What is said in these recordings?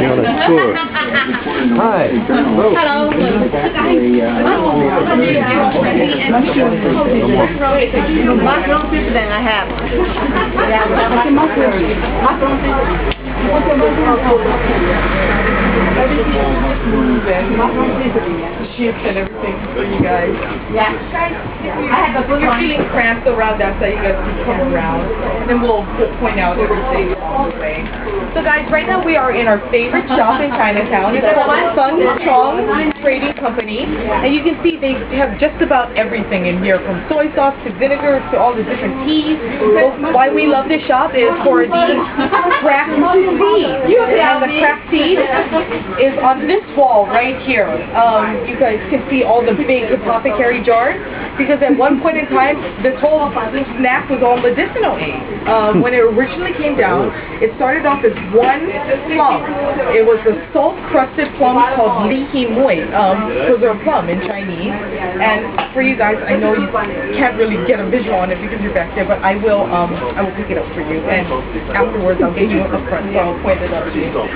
You're on a tour. Hi. Hello. Macaron soup then I have. Chips and everything for you guys. Yeah. I had the you're feeling cramped around that, so you guys can come around, and then we'll point out everything along the way. So guys, right now we are in our favorite shop in Chinatown. It's called Chong Trading Company, and you can see they have just about everything in here, from soy sauce to vinegar to all the different teas. So why we love this shop is for the cracked seed, and the cracked seed is on this wall right here. You guys can see all the big apothecary jars, because at one point in time, this whole snack was all medicinal aid. When it originally came down, it started off as one plum. It was a salt-crusted plum called li hi mui. Those are a plum in Chinese. And for you guys, I know you can't really get a visual on it because you're back there, but I will pick it up for you. And afterwards, I'll get you up front, so I'll point it up to you. So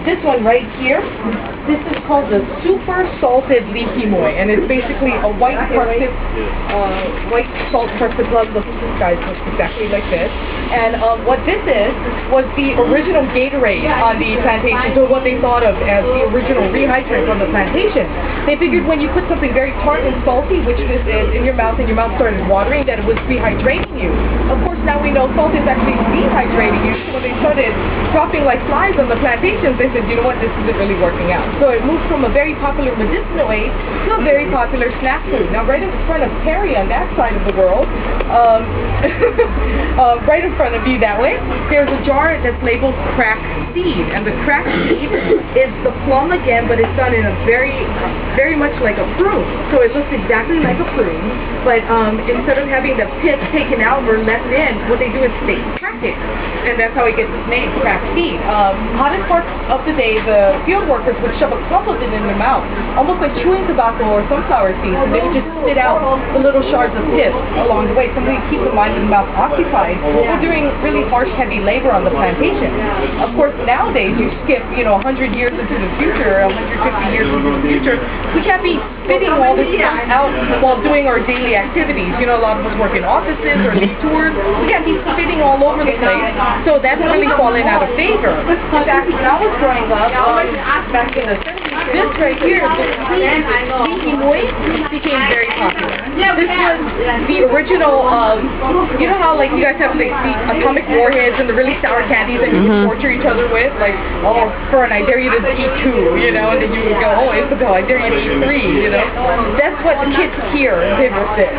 this one right here, this is called the super salted li hi mui, and it's basically a white salt crusted plum. Look, this guy looks exactly like this. And what this is was the original Gatorade on the plantation, so what they thought of as the original rehydrant on the plantation. They figured when you put something very tart and salty, which this is, in your mouth, and your mouth started watering, that it was rehydrating you. Of course, now we know salt is actually dehydrating you. So when they started dropping like flies on the plantations, they said, you know what, this isn't really working out. So it moved from a very popular medicinal aid to a very popular snack food. Now, right in front of Perry on that side of the world, right in front of you that way, there's a jar that's labeled cracked seed, and the cracked seed is the plum again, but it's done in a very much like a prune. So it looks exactly like a prune, but instead of having the pith taken out or left in, what they do is they crack it, and that's how it gets its name, cracked seed. Hottest part of the day, the field workers would shove a clump of it in their mouth, almost like chewing tobacco or sunflower seeds, and they would just spit out the little shards of pith along the way. Somebody keep the mind and the mouth occupied. We're doing really harsh, heavy labor on the plantation. Of course, nowadays you skip, 100 years into the future, 150 years into the future. We can't be spitting all this stuff out while doing our daily activities. A lot of us work in offices or lead tours. We can't be spitting all over the place. So that's really fallen out of favor. In fact, when I was growing up, back in the 70s, this right here, this li hi mui, became very popular. This was the original, you know how like you guys have like the atomic warheads and the really sour candies that you would torture each other with? Like, oh, Fern, I dare you to eat 2, and then you would go, oh, Isabel, I dare you to eat 3, That's what the kids here in Pivot said.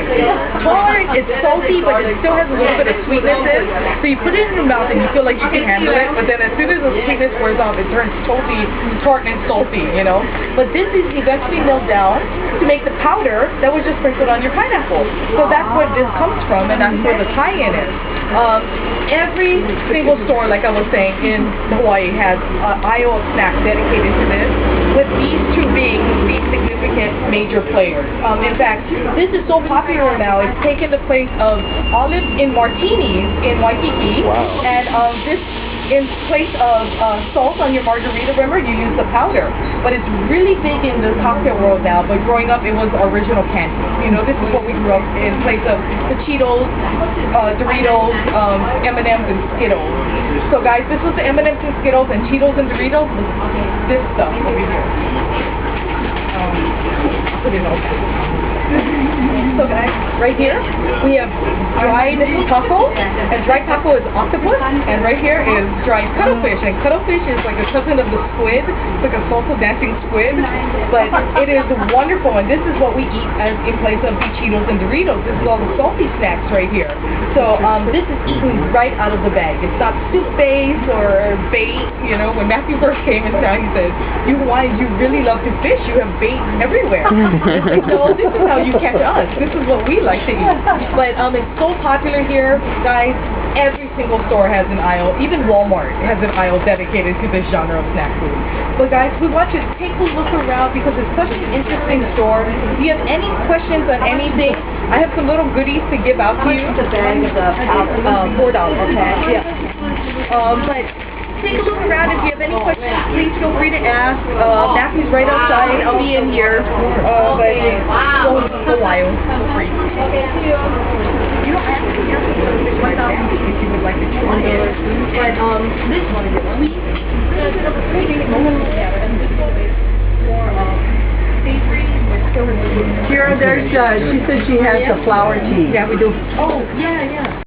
Hard, it's salty, but it still has a little bit of sweetness in. So you put it in your mouth and you feel like you can handle it, but then as soon as the sweetness wears off, it turns totally tart and salty, But this is eventually milled down to make the powder that was just sprinkled on your pineapple. So that's where this comes from, and that's where the tie-in is. Every single store, like I was saying, in Hawaii has an aisle of snacks dedicated to this, with these two being the significant major players. In fact, this is so popular now, it's taken the place of olives in martinis in Waikiki, and this in place of salt on your margarita, remember, you use the powder. But it's really big in the cocktail world now, but growing up, it was original candy. This is what we grew up in place of the Cheetos, Doritos, M&M's, and Skittles. So guys, this was the M&M's and Skittles, and Cheetos and Doritos was this stuff over here. Put it over. So guys, right here, we have dried taco, and dried taco is octopus, and right here is dried cuttlefish, and cuttlefish is like a cousin of the squid. It's like a salsa dancing squid, but it is wonderful, and this is what we eat as in place of the Cheetos and Doritos. This is all the salty snacks right here. So this is eaten right out of the bag. It's not soup-based or bait. When Matthew first came in town, he said, you really love to fish. You have bait everywhere. So this is how you catch us. This is what we like to eat. But it's so popular here, guys. Every single store has an aisle. Even Walmart has an aisle dedicated to this genre of snack food. But guys, we want you to take a look around because it's such an interesting store. If you have any questions on anything, I have some little goodies to give out to you. $4, okay? Yeah. But take a look around. If you have any questions, please feel free to ask. Matthew's right outside. I'll be in here. But go a while. Feel free. You don't have to if you would like to try it. But this one, we Kira, there's, she said she has the flower tea. yeah, we do. Oh, yeah, yeah.